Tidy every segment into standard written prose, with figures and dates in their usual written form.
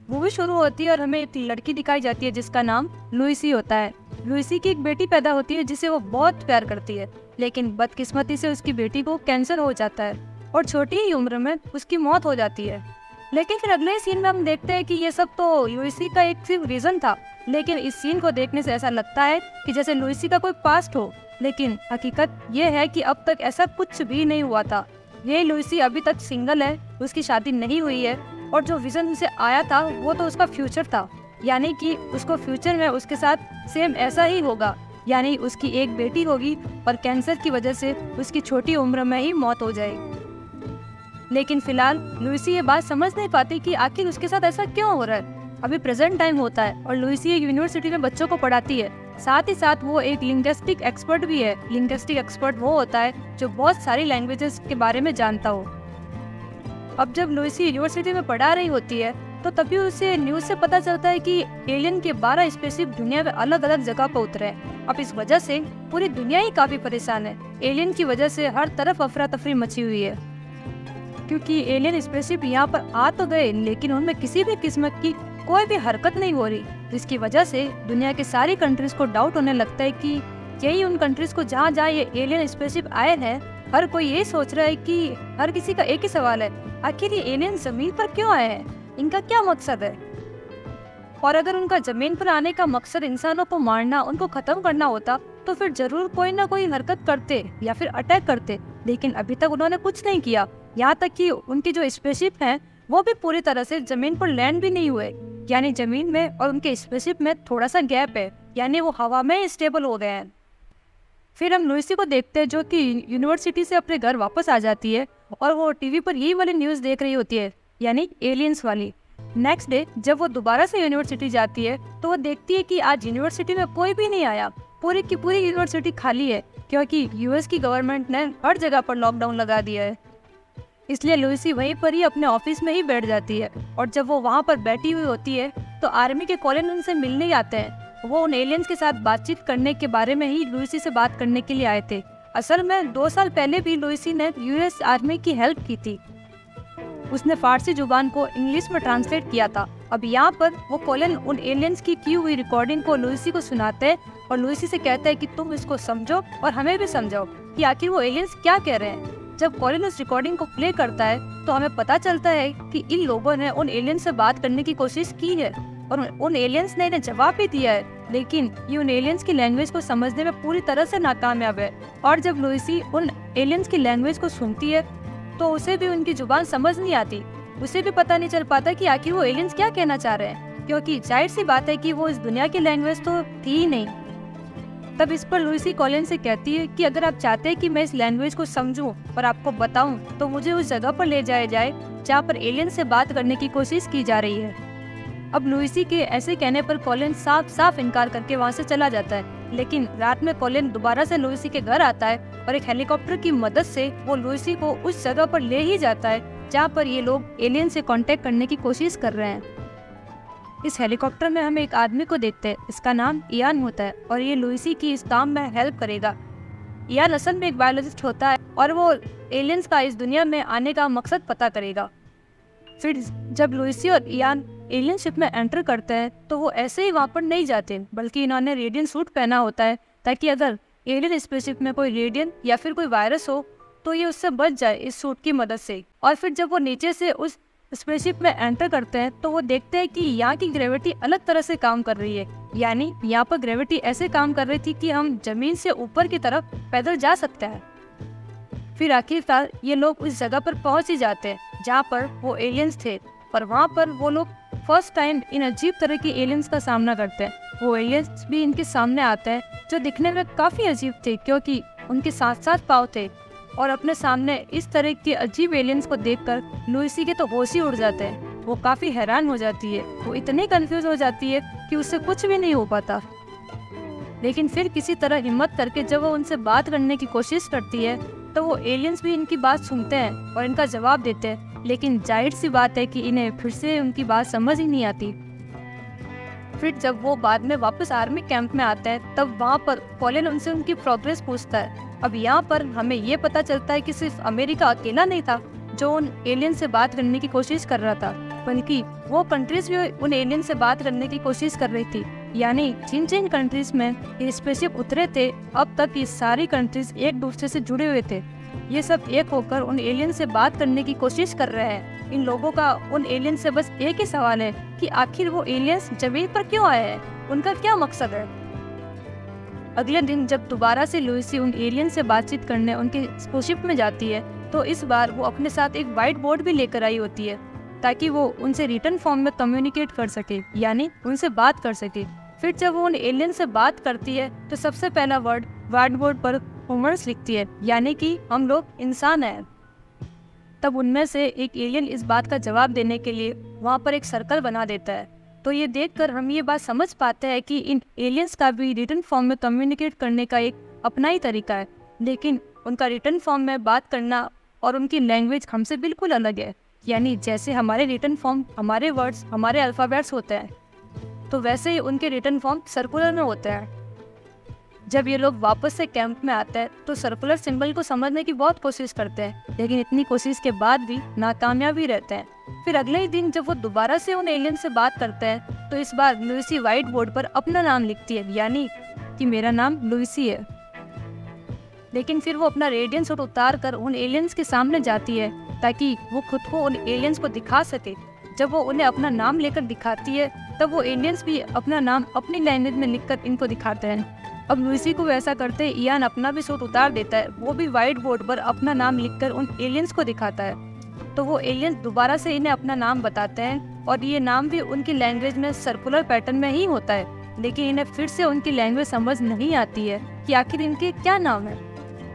Movie शुरू होती है और हमें एक लड़की दिखाई जाती है जिसका नाम लुइसी होता है। लुइसी की एक बेटी पैदा होती है जिसे वो बहुत प्यार करती है, लेकिन बदकिस्मती से उसकी बेटी को कैंसर हो जाता है और छोटी ही उम्र में उसकी मौत हो जाती है। लेकिन फिर अगले सीन में हम देखते हैं कि ये सब तो लुइसी का एक सिर्फ रीजन था। लेकिन इस सीन को देखने से ऐसा लगता है कि जैसे लुइसी का कोई पास्ट हो, लेकिन हकीकत ये है कि अब तक ऐसा कुछ भी नहीं हुआ था। ये लुइसी अभी तक सिंगल है, उसकी शादी नहीं हुई है और जो विजन उसे आया था वो तो उसका फ्यूचर था, यानी कि उसको फ्यूचर में उसके साथ सेम ऐसा ही होगा, यानी उसकी एक बेटी होगी और कैंसर की वजह से उसकी छोटी उम्र में ही मौत हो जाएगी। लेकिन फिलहाल लुइसी ये बात समझ नहीं पाती कि आखिर उसके साथ ऐसा क्यों हो रहा है। अभी प्रेजेंट टाइम होता है और लुइसी एक यूनिवर्सिटी में बच्चों को पढ़ाती है, साथ ही साथ वो एक लिंग्विस्टिक एक्सपर्ट भी है। लिंग्विस्टिक एक्सपर्ट वो होता है जो बहुत सारी लैंग्वेजेस के बारे में जानता हो। अब जब लुइसी यूनिवर्सिटी में पढ़ा रही होती है तो तभी उसे न्यूज से पता चलता है कि एलियन के 12 स्पेसशिप दुनिया में अलग अलग जगह पर उतरे हैं। अब इस वजह से पूरी दुनिया ही काफी परेशान है। एलियन की वजह से हर तरफ अफरा तफरी मची हुई है, क्योंकि एलियन स्पेसशिप यहाँ पर आ तो गए लेकिन उनमें किसी भी किस्म की कोई भी हरकत नहीं हो रही, जिसकी वजह से दुनिया के सारी कंट्रीज को डाउट होने लगता है कि यही उन कंट्रीज को जहाँ जहाँ ये एलियन स्पेसशिप आए हैं, हर कोई यही सोच रहा है कि हर किसी का एक ही सवाल है, आखिर ये एलियन जमीन पर क्यों आए हैं, इनका क्या मकसद है। और अगर उनका जमीन पर आने का मकसद इंसानों को मारना, उनको खत्म करना होता तो फिर जरूर कोई ना कोई हरकत करते या फिर अटैक करते, लेकिन अभी तक उन्होंने कुछ नहीं किया। यहाँ तक कि उनकी जो स्पेसशिप हैं वो भी पूरी तरह से जमीन पर लैंड भी नहीं हुए, यानी जमीन में और उनके स्पेसशिप में थोड़ा सा गैप है, यानी वो हवा में स्टेबल हो गए हैं। फिर हम लुइसी को देखते हैं जो कि यूनिवर्सिटी से अपने घर वापस आ जाती है और वो टीवी पर यही वाली न्यूज़ देख रही होती है, यानी एलियंस वाली। नेक्स्ट डे जब वो दोबारा से यूनिवर्सिटी जाती है तो वो देखती है कि आज यूनिवर्सिटी में कोई भी नहीं आया, पूरी की पूरी यूनिवर्सिटी खाली है, क्योंकि यूएस की गवर्नमेंट ने हर जगह पर लॉकडाउन लगा दिया है। इसलिए लुइसी वहीं पर ही अपने ऑफिस में ही बैठ जाती है और जब वो वहाँ पर बैठी हुई होती है तो आर्मी के कॉलोन उनसे मिलने आते हैं। वो उन एलियंस के साथ बातचीत करने के बारे में ही लुइसी से बात करने के लिए आए थे। असल में 2 साल पहले भी लुइसी ने यूएस आर्मी की हेल्प की थी, उसने फारसी जुबान को इंग्लिश में ट्रांसलेट किया था। अब यहाँ पर वो कॉलन उन एलियंस की हुई रिकॉर्डिंग को लुइसी को सुनाते हैं और लुइसी से कहते हैं कि तुम इसको समझो और हमें भी समझाओ कि आखिर वो एलियंस क्या कह रहे हैं। जब कॉलिन उस रिकॉर्डिंग को प्ले करता है तो हमें पता चलता है कि इन लोगों ने उन एलियंस से बात करने की कोशिश की है और उन एलियंस ने इन्हें जवाब भी दिया है, लेकिन ये उन एलियंस की लैंग्वेज को समझने में पूरी तरह से नाकामयाब है। और जब लुइसी उन एलियंस की लैंग्वेज को सुनती है तो उसे भी उनकी जुबान समझ नहीं आती, उसे भी पता नहीं चल पाता कि आखिर वो एलियंस क्या कहना चाह रहे हैं, क्योंकि जाहिर सी बात है कि वो इस दुनिया की लैंग्वेज तो थी ही नहीं। तब इस पर लुइसी कॉलिन से कहती है कि अगर आप चाहते हैं कि मैं इस लैंग्वेज को समझूं और आपको बताऊं तो मुझे उस जगह पर ले जाया जाए जहां पर एलियन से बात करने की कोशिश की जा रही है। अब लुइसी के ऐसे कहने पर कॉलिन साफ साफ इनकार करके वहां से चला जाता है, लेकिन रात में कॉलिन दोबारा से लुइसी के घर आता है और एक हेलीकॉप्टर की मदद से वो लुइसी को उस जगह पर ले ही जाता है जहाँ पर ये लोग एलियन से कॉन्टेक्ट करने की कोशिश कर रहे हैं। इस हेलीकॉप्टर में हम एक आदमी को देखते हैं, इसका नाम इयान होता है और ये लुइसी की इस काम में हेल्प करेगा। इयान असल में एक बायोलॉजिस्ट होता है और वो एलियंस का इस दुनिया में आने का मकसद पता करेगा। फिर जब लुइसी और इयान एलियन शिप में एंटर करते हैं तो वो ऐसे ही वहाँ पर नहीं जाते, बल्कि इन्होंने रेडियन सूट पहना होता है ताकि अगर एलियन स्पेसशिप में कोई रेडियन या फिर कोई वायरस हो तो ये उससे बच जाए इस सूट की मदद से। और फिर जब वो नीचे से उस स्पेसशिप में एंटर करते हैं तो वो देखते हैं कि यहाँ की ग्रेविटी अलग तरह से काम कर रही है, यानी यहाँ पर ग्रेविटी ऐसे काम कर रही थी कि हम जमीन से ऊपर की तरफ पैदल जा सकते हैं। फिर आखिरकार ये लोग उस जगह पर पहुंच ही जाते हैं जहाँ पर वो एलियंस थे, पर वहाँ पर वो लोग फर्स्ट टाइम इन अजीब तरह के एलियंस का सामना करते हैं। वो एलियंस भी इनके सामने आते हैं जो दिखने में काफी अजीब थे, क्योंकि उनके 7-7 पाँव थे और अपने सामने इस तरह के अजीब एलियंस को देखकर लुइसी के तो होश ही उड़ जाते हैं। वो काफी हैरान हो जाती है, वो इतनी कंफ्यूज हो जाती है कि उससे कुछ भी नहीं हो पाता। लेकिन फिर किसी तरह हिम्मत करके जब वो उनसे बात करने की कोशिश करती है तो वो एलियंस भी इनकी बात सुनते हैं और इनका जवाब देते हैं, लेकिन जाहिर सी बात है कि इन्हें फिर से उनकी बात समझ ही नहीं आती। फिर जब वो बाद में वापस आर्मी कैंप में आते हैं तब वहाँ पर कॉलिन उनसे उनकी प्रोग्रेस पूछता है। अब यहाँ पर हमें ये पता चलता है कि सिर्फ अमेरिका अकेला नहीं था जो उन एलियन से बात करने की कोशिश कर रहा था, बल्कि वो कंट्रीज भी उन एलियन से बात करने की कोशिश कर रही थी। यानी जिन जिन कंट्रीज में ये स्पेसशिप उतरे थे, अब तक ये सारी कंट्रीज एक दूसरे से जुड़े हुए थे। ये सब एक होकर उन एलियन से बात करने की कोशिश कर रहे हैं। इन लोगों का उन एलियन से बस एक ही सवाल है कि आखिर वो एलियंस जमीन पर क्यों आए हैं, उनका क्या मकसद है। अगले दिन जब दोबारा से लुइसी उन एलियन से बातचीत करने उनके स्पेसशिप में जाती है, तो इस बार वो अपने साथ एक व्हाइट बोर्ड भी लेकर आई होती है ताकि वो उनसे रिटन फॉर्म में कम्युनिकेट कर सके, यानी उनसे बात कर सके। फिर जब वो उन एलियन से बात करती है तो सबसे पहला वर्ड व्हाइट बोर्ड पर ह्यूमंस लिखती है, यानी कि हम लोग इंसान हैं। तब उनमें से एक एलियन इस बात का जवाब देने के लिए वहाँ पर एक सर्कल बना देता है। तो ये देखकर हम ये बात समझ पाते हैं कि इन एलियंस का भी रिटन फॉर्म में कम्युनिकेट करने का एक अपना ही तरीका है, लेकिन उनका रिटन फॉर्म में बात करना और उनकी लैंग्वेज हमसे बिल्कुल अलग है। यानी जैसे हमारे रिटन फॉर्म, हमारे वर्ड्स, हमारे अल्फ़ाबेट्स होते हैं, तो वैसे ही उनके रिटन फॉर्म सर्कुलर में होते हैं। जब ये लोग वापस से कैंप में आते हैं तो सर्कुलर सिंबल को समझने की बहुत कोशिश करते हैं, लेकिन इतनी कोशिश के बाद भी नाकामयाब ही रहते हैं। फिर अगले ही दिन जब वो दोबारा से उन एलियन से बात करते हैं, तो इस बार लुइसी व्हाइट बोर्ड पर अपना नाम लिखती है, यानी कि मेरा नाम लुइसी है। लेकिन फिर वो अपना रेडियन सूट उतार कर उन एलियंस के सामने जाती है ताकि वो खुद को उन एलियंस को दिखा सके। जब वो उन्हें अपना नाम लेकर दिखाती है, तब वो एलियंस भी अपना नाम अपनी लैंग्वेज में लिखकर इनको दिखाते हैं। अब लुइसी को वैसा करते इयान अपना भी सूट उतार देता है, वो भी व्हाइट बोर्ड पर अपना नाम लिखकर उन एलियंस को दिखाता है। तो वो एलियंस दोबारा से इन्हें अपना नाम बताते हैं और ये नाम भी उनकी लैंग्वेज में सर्कुलर पैटर्न में ही होता है, लेकिन इन्हें फिर से उनकी लैंग्वेज समझ नहीं आती है कि आखिर इनके क्या नाम है।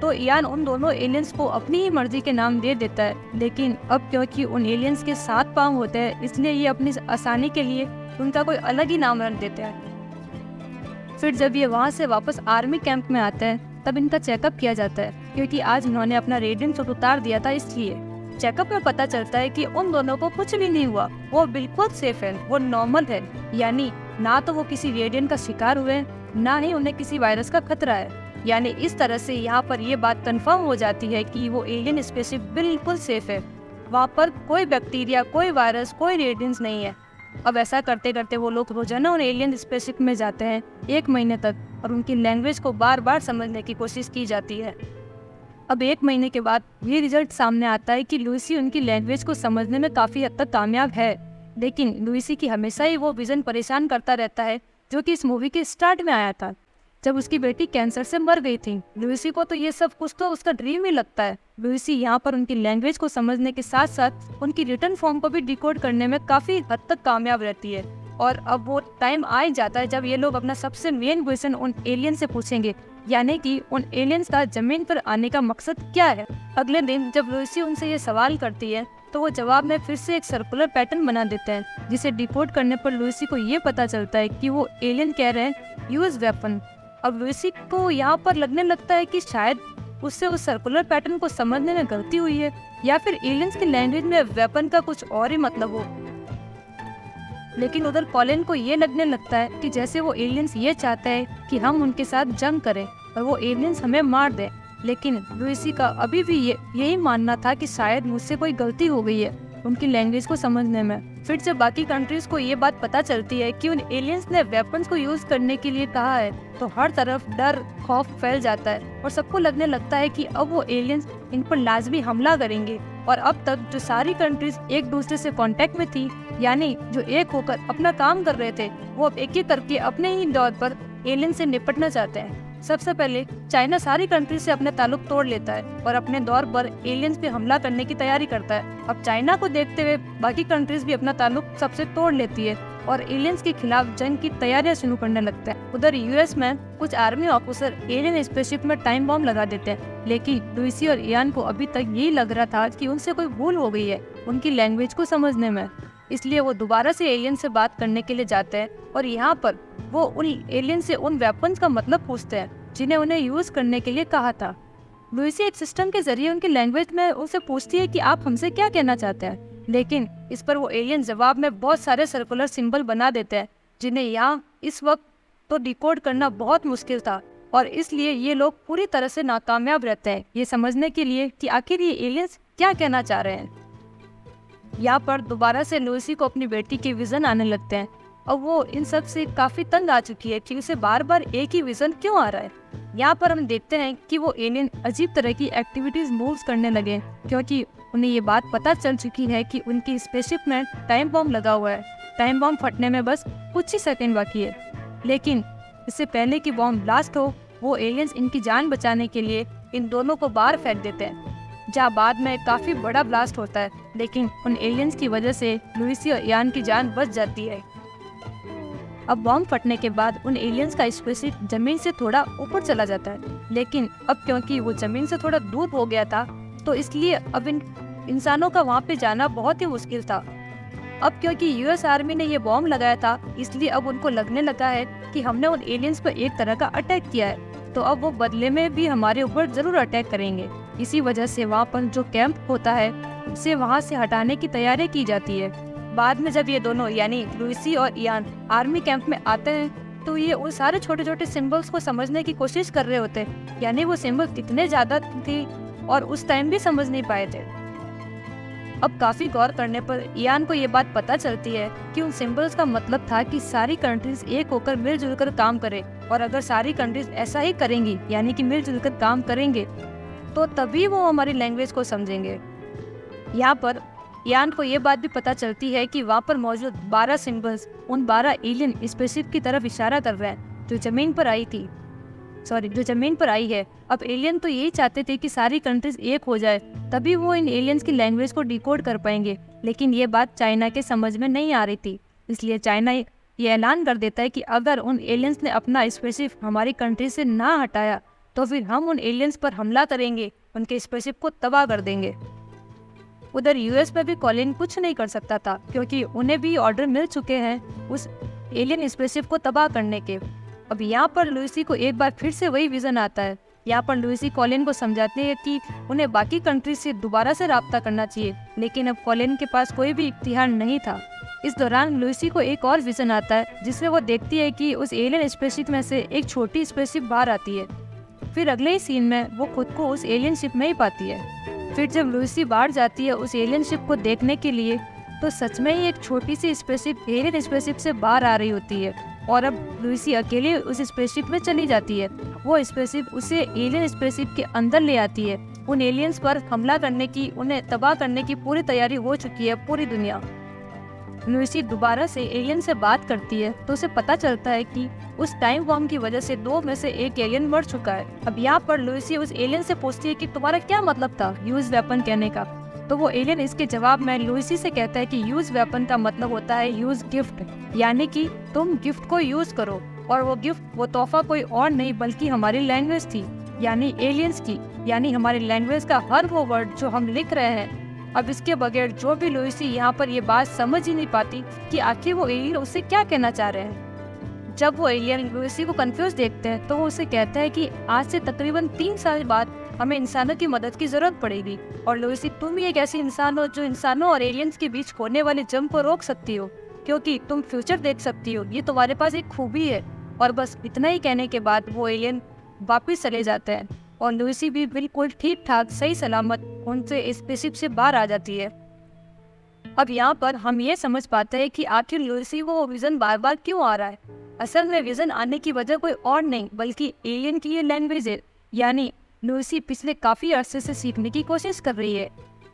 तो इयान उन दोनों एलियंस को अपनी ही मर्जी के नाम दे देता है, लेकिन अब क्योंकि उन एलियंस के 7 पाँव होते हैं, इसलिए ये अपनी आसानी के लिए उनका कोई अलग ही नाम रख देते हैं। फिर जब ये वहाँ से वापस आर्मी कैंप में आते हैं, तब इनका चेकअप किया जाता है, क्योंकि आज इन्होंने अपना रेडियन सूट उतार दिया था। इसलिए चेकअप में पता चलता है कि उन दोनों को कुछ भी नहीं हुआ, वो बिल्कुल सेफ है, वो नॉर्मल है। यानी ना तो वो किसी रेडियन का शिकार हुए, ना ही उन्हें किसी वायरस का खतरा है। यानी इस तरह से यहाँ पर ये बात कंफर्म हो जाती है कि वो एलियन स्पेसशिप बिल्कुल सेफ है। वहाँ पर कोई बैक्टीरिया, कोई वायरस, कोई रेडियंस नहीं है। अब ऐसा करते करते वो लोग रोजाना उन एलियन स्पेसशिप में जाते हैं 1 महीने तक, और उनकी लैंग्वेज को बार बार समझने की कोशिश की जाती है। अब 1 महीने के बाद ये रिजल्ट सामने आता है कि लुइसी उनकी लैंग्वेज को समझने में काफ़ी हद तक कामयाब है, लेकिन लुइसी की हमेशा ही वो विजन परेशान करता रहता है जो कि इस मूवी के स्टार्ट में आया था, जब उसकी बेटी कैंसर से मर गई थी। लुइसी को तो ये सब कुछ तो उसका ड्रीम ही लगता है। लुइसी यहाँ पर उनकी लैंग्वेज को समझने के साथ साथ उनकी रिटन फॉर्म को भी डिकोड करने में काफ़ी हद तक कामयाब रहती है। और अब वो टाइम आ ही जाता है जब ये लोग अपना सबसे मेन क्वेश्चन उन एलियन से पूछेंगे, यानी कि उन एलियंस का जमीन पर आने का मकसद क्या है। अगले दिन जब लुइसी उनसे ये सवाल करती है, तो वो जवाब में फिर से एक सर्कुलर पैटर्न बना देते हैं, जिसे डिकोड करने पर लुइसी को ये पता चलता है कि वो एलियन कह रहे हैं यूज वेपन। अब लुइसी को यहाँ पर लगने लगता है कि शायद उससे उस सर्कुलर पैटर्न को समझने में गलती हुई है, या फिर एलियंस की लैंग्वेज में वेपन का कुछ और ही मतलब हो। लेकिन उधर कॉलिन को ये लगने लगता है कि जैसे वो एलियंस ये चाहते हैं कि हम उनके साथ जंग करें और वो एलियंस हमें मार दें। लेकिन लुइसी का अभी भी यही मानना था कि शायद मुझसे कोई गलती हो गई है उनकी लैंग्वेज को समझने में। फिर जब बाकी कंट्रीज को ये बात पता चलती है कि उन एलियंस ने वेपन्स को यूज करने के लिए कहा है, तो हर तरफ डर, खौफ फैल जाता है और सबको लगने लगता है कि अब वो एलियंस इन पर लाजमी हमला करेंगे। और अब तक जो सारी कंट्रीज एक दूसरे से कांटेक्ट में थी, यानी जो एक होकर अपना काम कर रहे थे, वो अब एक एक करके अपने ही दौर पर एलियन से निपटना चाहते हैं। सबसे पहले चाइना सारी कंट्री से अपने ताल्लुक तोड़ लेता है और अपने दौर पर एलियंस पे हमला करने की तैयारी करता है। अब चाइना को देखते हुए बाकी कंट्रीज भी अपना ताल्लुक सबसे तोड़ लेती है और एलियंस के खिलाफ जंग की तैयारियां शुरू करने लगते हैं। उधर यूएस में कुछ आर्मी ऑफिसर एलियन स्पेसशिप में टाइम बॉम्ब लगा देते हैं, लेकिन लुइसी और इयान को अभी तक यही लग रहा था कि उनसे कोई भूल हो गई है उनकी लैंग्वेज को समझने में। इसलिए वो दोबारा से एलियन से बात करने के लिए जाते हैं और यहाँ पर वो उन एलियन से उन वेपन्स का मतलब पूछते हैं जिन्हें उन्हें यूज करने के लिए कहा था। लुइसी एक सिस्टम के जरिए उनकी लैंग्वेज में उनसे पूछती है कि आप हमसे क्या कहना चाहते हैं, लेकिन इस पर वो एलियन जवाब में बहुत सारे सर्कुलर सिंबल बना देते हैं जिन्हें यहाँ इस वक्त तो डिकोड करना बहुत मुश्किल था, और इसलिए ये लोग पूरी तरह से नाकामयाब रहते हैं ये समझने के लिए कि आखिर ये एलियंस क्या कहना चाह रहे हैं। यहाँ पर दोबारा से लुइसी को अपनी बेटी के विजन आने लगते हैं और वो इन सब से काफी तंग आ चुकी है कि उसे बार बार एक ही विजन क्यों आ रहा है। यहाँ पर हम देखते हैं कि वो एलियन अजीब तरह की एक्टिविटीज मूव्स करने लगे क्योंकि उन्हें ये बात पता चल चुकी है कि उनकी स्पेसशिप में टाइम बॉम्ब लगा हुआ है। टाइम बॉम्ब फटने में बस कुछ ही सेकंड बाकी है, लेकिन इससे पहले कि बॉम्ब ब्लास्ट हो वो एलियंस इनकी जान बचाने के लिए इन दोनों को बाहर फेंक देते हैं, जहाँ बाद में काफी बड़ा ब्लास्ट होता है। लेकिन उन एलियंस की वजह से लुइसी और इयान की जान बच जाती है। अब बॉम्ब फटने के बाद उन एलियंस का स्पेसशिप जमीन से थोड़ा ऊपर चला जाता है, लेकिन अब क्योंकि वो जमीन से थोड़ा दूर हो गया था तो इसलिए अब इन इंसानों का वहाँ पे जाना बहुत ही मुश्किल था। अब क्योंकि यूएस आर्मी ने ये बॉम्ब लगाया था इसलिए अब उनको लगने लगा है कि हमने उन एलियंस पर एक तरह का अटैक किया है, तो अब वो बदले में भी हमारे ऊपर जरूर अटैक करेंगे। इसी वजह से वहाँ पर जो कैंप होता है उसे वहाँ से हटाने की तैयारी की जाती है। बाद में जब ये दोनों यानी लुइसी और इयान आर्मी कैंप में आते हैं तो ये उन सारे छोटे छोटे सिंबल्स को समझने की कोशिश कर रहे होते हैं, यानी वो सिंबल इतने ज्यादा थे और उस टाइम भी समझ नहीं पाए थे। अब काफी गौर करने पर इयान को ये बात पता चलती है कि उन सिंबल्स का मतलब था कि सारी कंट्रीज एक होकर मिलजुल कर काम करें, और अगर सारी कंट्रीज ऐसा ही करेंगी यानी कि मिलजुल कर काम करेंगे तो तभी वो हमारी लैंग्वेज को समझेंगे। यहाँ पर इयान को ये बात भी पता चलती है कि वहाँ पर मौजूद 12 सिंबल्स उन 12 एलियन स्पेसशिप की तरफ इशारा कर रहे हैं जो जमीन पर आई है। अब एलियन तो यही चाहते थे कि सारी कंट्रीज एक हो जाए, तभी वो इन एलियंस की लैंग्वेज को डिकोड कर पाएंगे, लेकिन ये बात चाइना के समझ में नहीं आ रही थी। इसलिए चाइना ये ऐलान कर देता है कि अगर उन एलियंस ने अपना स्पेसशिप हमारी कंट्री से ना हटाया तो फिर हम उन एलियंस पर हमला करेंगे, उनके स्पेसशिप को तबाह कर देंगे। उधर यूएस में भी कॉलिन कुछ नहीं कर सकता था क्योंकि उन्हें भी ऑर्डर मिल चुके हैं उस एलियन स्पेसशिप को तबाह करने के। अब यहाँ पर लुइसी को एक बार फिर से वही विजन आता है। यहाँ पर लुइसी कॉलिन को समझाती है कि उन्हें बाकी कंट्री से दोबारा से राब्ता करना चाहिए, लेकिन अब कॉलिन के पास कोई भी इख्तियार नहीं था। इस दौरान लुइसी को एक और विजन आता है जिसमें वो देखती है कि उस एलियन स्पेसशिप में से एक छोटी स्पेसशिप बाहर आती है। फिर अगले ही सीन में वो खुद को उस एलियन शिप में ही पाती है। फिर जब लुइसी बाहर जाती है उस एलियन शिप को देखने के लिए तो सच में ही एक छोटी सी स्पेसशिप एलियन स्पेसशिप से बाहर आ रही होती है, और अब लुइसी अकेले उस स्पेसशिप में चली जाती है। वो स्पेसशिप उसे एलियन स्पेसशिप के अंदर ले आती है। उन एलियंस पर हमला करने की, उन्हें तबाह करने की पूरी तैयारी हो चुकी है पूरी दुनिया। लुइसी दोबारा से एलियन से बात करती है तो उसे पता चलता है कि उस टाइम बॉम्ब की वजह से 2 में से एक एलियन मर चुका है। अब यहाँ पर लुइसी उस एलियन से पूछती है कि तुम्हारा क्या मतलब था यूज वेपन कहने का, तो वो एलियन इसके जवाब में लुइसी से कहता है कि यूज वेपन का मतलब होता है यूज गिफ्ट, यानी कि तुम गिफ्ट को यूज करो। और वो गिफ्ट, वो तोहफा कोई और नहीं बल्कि हमारी लैंग्वेज थी, यानी एलियंस की, यानी हमारी लैंग्वेज का हर वो वर्ड जो हम लिख रहे हैं। अब इसके बगैर जो भी लुइसी यहाँ पर ये बात समझ ही नहीं पाती कि आखिर वो एलियन उससे क्या कहना चाह रहे हैं। जब वो एलियन लुइसी को कंफ्यूज देखते हैं तो वो उसे कहता है कि आज से तकरीबन 3 साल बाद हमें इंसानों की मदद की जरूरत पड़ेगी, और लुइसी तुम ही एक ऐसी इंसान हो जो इंसानों और एलियंस के बीच होने वाले जंग को रोक सकती हो, क्योंकि तुम फ्यूचर देख सकती हो, ये तुम्हारे पास एक खूबी है। और बस इतना ही कहने के बाद वो एलियन वापिस चले जाते हैं और लुइसी भी बिल्कुल ठीक ठाक सही सलामत उनसे स्पेसशिप से बाहर आ जाती है। अब यहाँ पर हम ये समझ पाते हैं कि आखिर लुइसी वो विजन बार बार क्यों आ रहा है। असल में विजन आने की वजह कोई और नहीं बल्कि एलियन की ये लैंग्वेज है, यानी लुइसी पिछले काफी अरसे से सीखने की कोशिश कर रही है।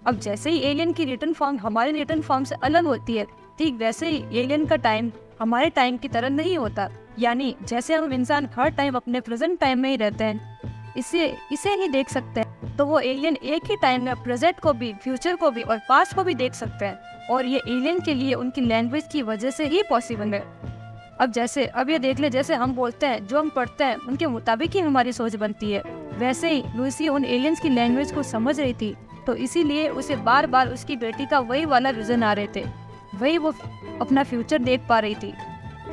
अब जैसे ही एलियन की रिटर्न फॉर्म हमारे रिटर्न फॉर्म से अलग होती है, ठीक वैसे ही एलियन का टाइम हमारे टाइम की तरह नहीं होता, यानी जैसे हम इंसान हर टाइम अपने प्रेजेंट टाइम में ही रहते हैं, इसे ही देख सकते हैं, तो वो एलियन एक ही टाइम में प्रेजेंट को भी, फ्यूचर को भी और पास्ट को भी देख सकते हैं, और ये एलियन के लिए उनकी लैंग्वेज की वजह से ही पॉसिबल है। अब ये देख ले, जैसे हम बोलते हैं, जो हम पढ़ते हैं उनके मुताबिक ही हमारी सोच बनती है, वैसे ही लुइसी उन एलियंस की लैंग्वेज को समझ रही थी, तो इसीलिए उसे बार बार उसकी बेटी का वही वाला विजन आ रहे थे, वही वो अपना फ्यूचर देख पा रही थी।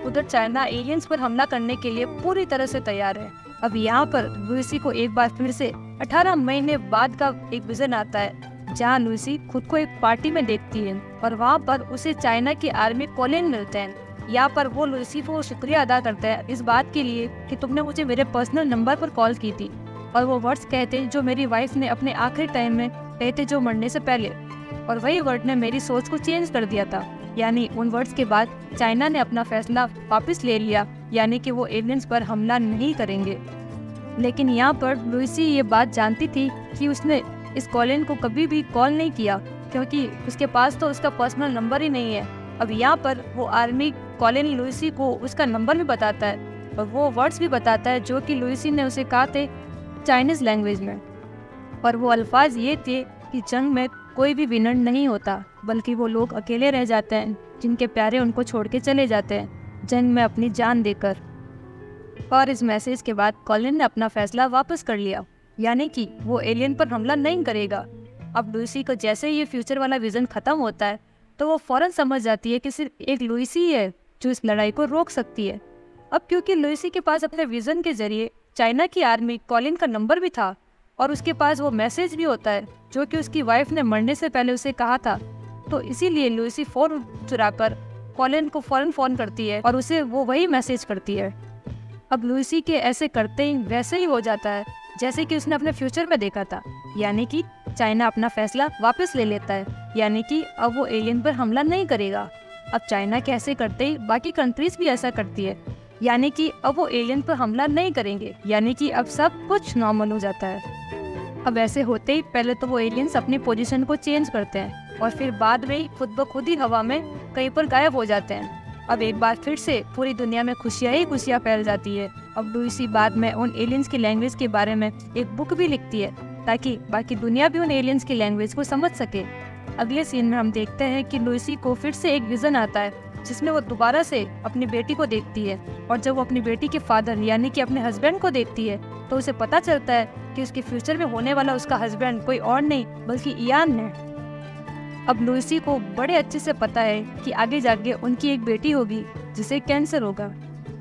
उधर चाइना एलियंस पर हमला करने के लिए पूरी तरह से तैयार है। अब यहाँ पर लुइसी को एक बार फिर से 18 महीने बाद का एक विजन आता है, जहाँ लुइसी खुद को एक पार्टी में देखती है और वहाँ पर उसे चाइना की आर्मी कॉलिन मिलते हैं। यहाँ पर वो लुइसी को शुक्रिया अदा करता है इस बात के लिए कि तुमने मुझे मेरे पर्सनल नंबर पर कॉल की थी, और वो वर्ड्स कहते हैं जो मेरी वाइफ ने अपने आखिरी टाइम में कहे थे जो मरने से पहले, और वही वर्ड ने मेरी सोच को चेंज कर दिया था। यानी उन वर्ड्स के बाद चाइना ने अपना फैसला वापस ले लिया, यानी कि वो एलियंस पर हमला नहीं करेंगे। लेकिन यहाँ पर लुइसी ये बात जानती थी कि उसने इस कॉलिन को कभी भी कॉल नहीं किया, क्योंकि उसके पास तो उसका पर्सनल नंबर ही नहीं है। अब यहाँ पर वो आर्मी कॉलिन लुइसी को उसका नंबर भी बताता है और वो वर्ड्स भी बताता है जो कि लुइसी ने उसे कहा थे चाइनीज लैंग्वेज में। और वो अल्फाज ये थे कि जंग में कोई भी विनर नहीं होता, बल्कि वो लोग अकेले रह जाते हैं जिनके प्यारे उनको छोड़ के चले जाते हैं जंग में अपनी जान देकर। और इस मैसेज के बाद कॉलिन ने अपना फैसला वापस कर लिया, यानी कि वो एलियन पर हमला नहीं करेगा। अब लुइसी को जैसे ये फ्यूचर वाला विजन खत्म होता है तो वो फौरन समझ जाती है कि सिर्फ एक लुइसी ही है जो इस लड़ाई को रोक सकती है। अब क्योंकि लुइसी के पास अपने विजन के जरिए चाइना की आर्मी कॉलिन का नंबर भी था और उसके पास वो मैसेज भी होता है जो कि उसकी वाइफ ने मरने से पहले उसे कहा था, तो इसीलिए लुइसी फोन चुराकर कॉलिन को फौरन फोन करती है और उसे वो वही मैसेज करती है। अब लुइसी के ऐसे करते ही वैसे ही हो जाता है जैसे कि उसने अपने फ्यूचर में देखा था, यानी कि चाइना अपना फैसला वापस ले लेता है, यानी कि अब वो एलियन पर हमला नहीं करेगा। अब चाइना के ऐसे करते ही बाकी कंट्रीज भी ऐसा करती है, यानी कि अब वो एलियन पर हमला नहीं करेंगे, यानी कि अब सब कुछ नॉर्मल हो जाता है। अब ऐसे होते ही पहले तो वो एलियंस अपनी पोजीशन को चेंज करते हैं और फिर बाद में खुद ब खुद ही हवा में कहीं पर गायब हो जाते हैं। अब एक बार फिर से पूरी दुनिया में खुशियाँ ही खुशियाँ फैल जाती है। अब लुइसी बाद में उन एलियंस की लैंग्वेज के बारे में एक बुक भी लिखती है ताकि बाकी दुनिया भी उन एलियंस की लैंग्वेज को समझ सके। अगले सीन में हम देखते हैं कि लुइसी को फिर से एक विजन आता है जिसमें वो दोबारा से अपनी बेटी को देखती है, और जब वो अपनी बेटी के फादर यानी कि अपने हस्बैंड को देखती है तो उसे पता चलता है कि उसके फ्यूचर में होने वाला उसका हस्बैंड कोई और नहीं बल्कि इयान है। अब लुइसी को बड़े अच्छे से पता है कि आगे जाके उनकी एक बेटी होगी जिसे कैंसर होगा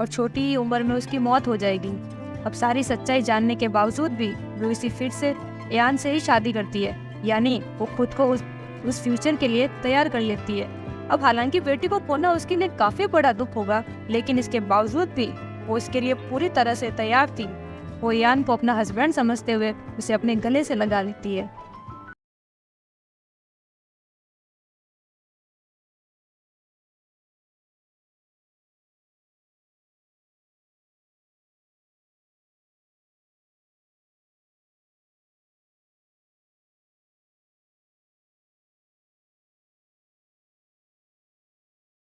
और छोटी ही उम्र में उसकी मौत हो जाएगी। अब सारी सच्चाई जानने के बावजूद भी लुइसी फिर से इयान से ही शादी करती है, यानी वो खुद को उस फ्यूचर के लिए तैयार कर लेती है। अब हालांकि बेटी को खोना उसके लिए काफी बड़ा दुख होगा, लेकिन इसके बावजूद भी वो इसके लिए पूरी तरह से तैयार थी। वो इयान को अपना हस्बैंड समझते हुए उसे अपने गले से लगा लेती है।